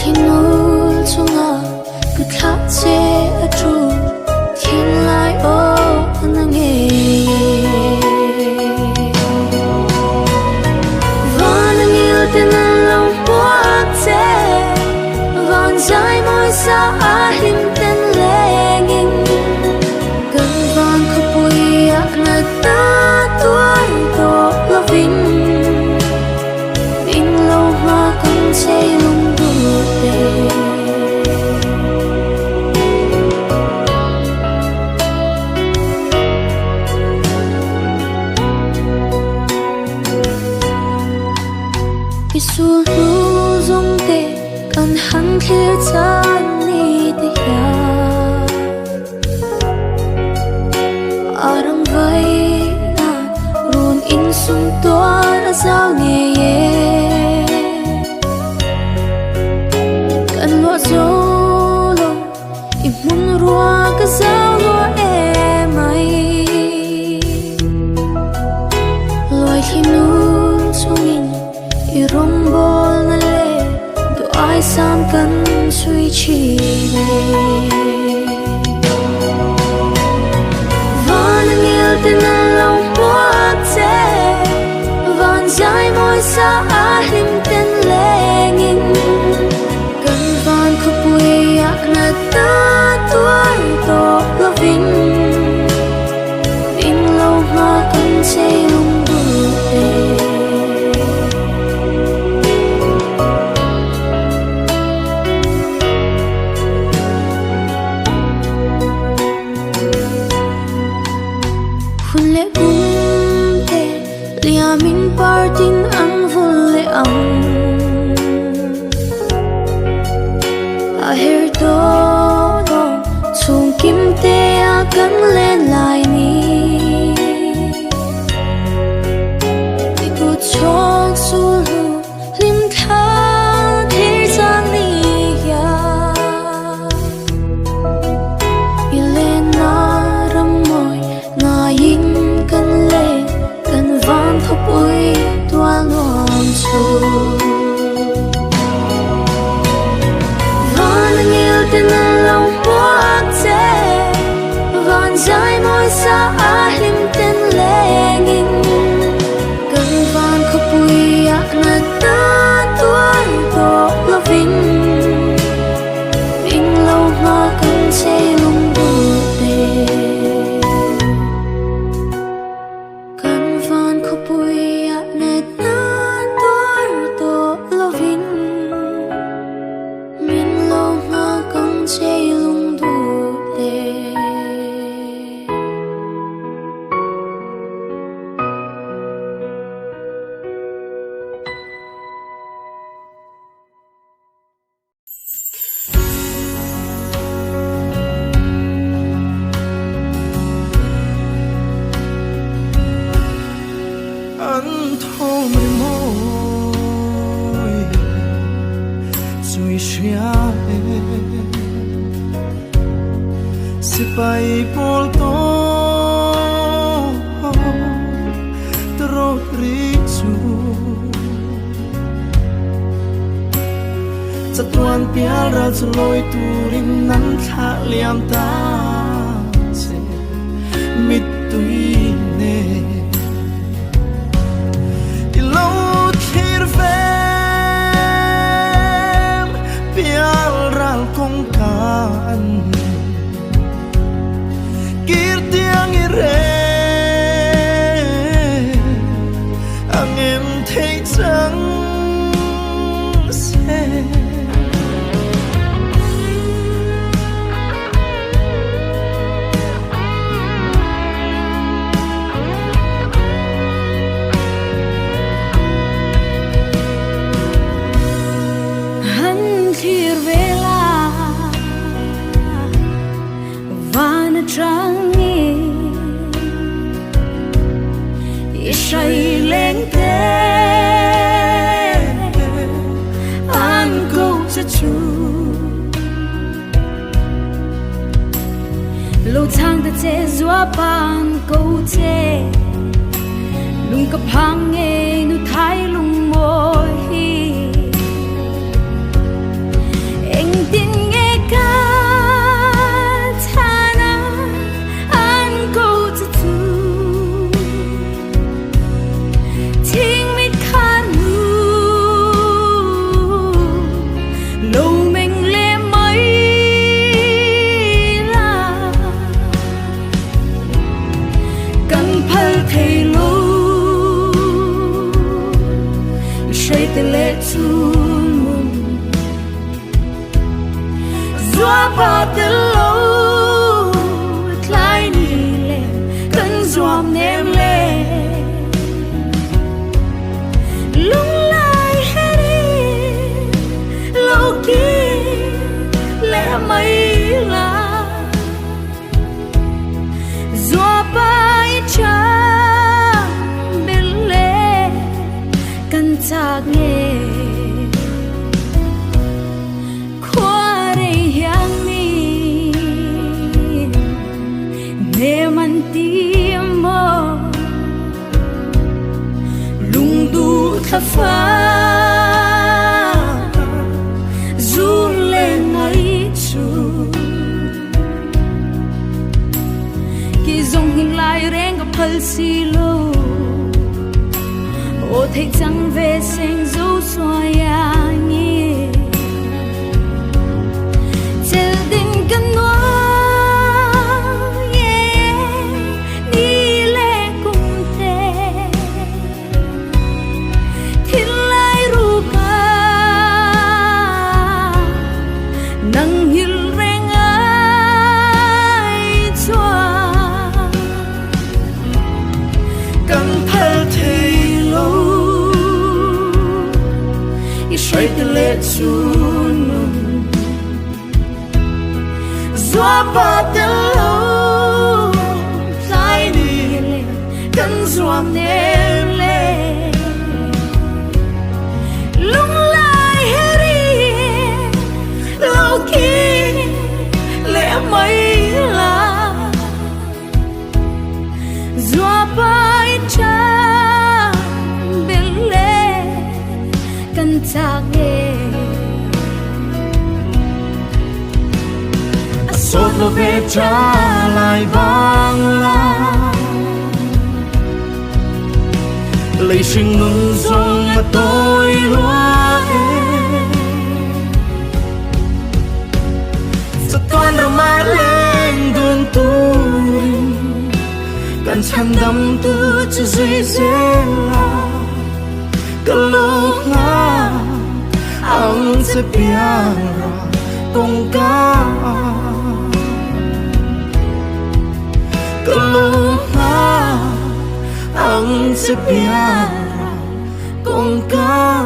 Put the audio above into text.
thì nul chunga cứ khát che ở tru thiên lai ô anh nghe van anh yêu tên anh lòng quá che van dài môi xa ahim tên lệ nghinh gần van khóc bụi na ta tuổi to loving in lâu mà con che lung đuôi tê Isu lu zong te kan han thlir chan ni te ya arang vai na run in sum toa na sao nghe ye kan lo zo lo i mun rua ka sao lo e mai loi hi nu sungin i rong bol na le do ai sam kan sui chi le van ngil tin lòng quá che van dài môi xa ahim tên lệ nghinh gần van khóc bụi na ta tuổi to loving in lâu mà con che lung đuôi tê min partin ang vulle ang a her do chung kim te a kan len lai ni ti ku chok su lu lim tha thir sang ni ya i len na ram moi na yin kan le kan van khóc bụi tua loan chu van anh yêu tên anh lòng quá che van dài môi xa ahim tên lệ nghinh cần van khóc bụi na ta tuổi to loving in lâu mà cần che lung đuôi tê Sipai pol to trot richu chatuan pial ra chloi turin nan tha liam ta che mit tui ne i lo thir vem pial ral kong kan tiếng re anh em thấy trắng xe han thir vela van trăng say lên thế anh câu cho chú lô thang ta che zua pan câu che lung cặp hang nghe nu thái lung môi xóa ba tên lâu lại đi lên cần dòm ném lên lúc lại hết đi lâu kia lẽ mấy là dòa bay trắng bên lệ cần chạc nghe để man tim mơ lung du thắp phá du lên ấy chu kỳ dòng hình lại rèn gặp phật xì lô ô thấy chẳng về sinh dấu xoay nhỉ chờ đình cần nói xoay từ lệ chuồn gió ba tên lâu lại đi lên cần dòm ném lên lúc lại hết đi lâu kia lẽ mấy là gió bay trắng bên lệ cần chạc nghe sốt lo về trả lại vang la lấy sinh ngừng dòng mà tôi loa chatuanram lên đường tôi cần chăn đắm tu cho dễ dễ là kalau nga ang sepiara kong ka kalau nga ang sepiara kong ka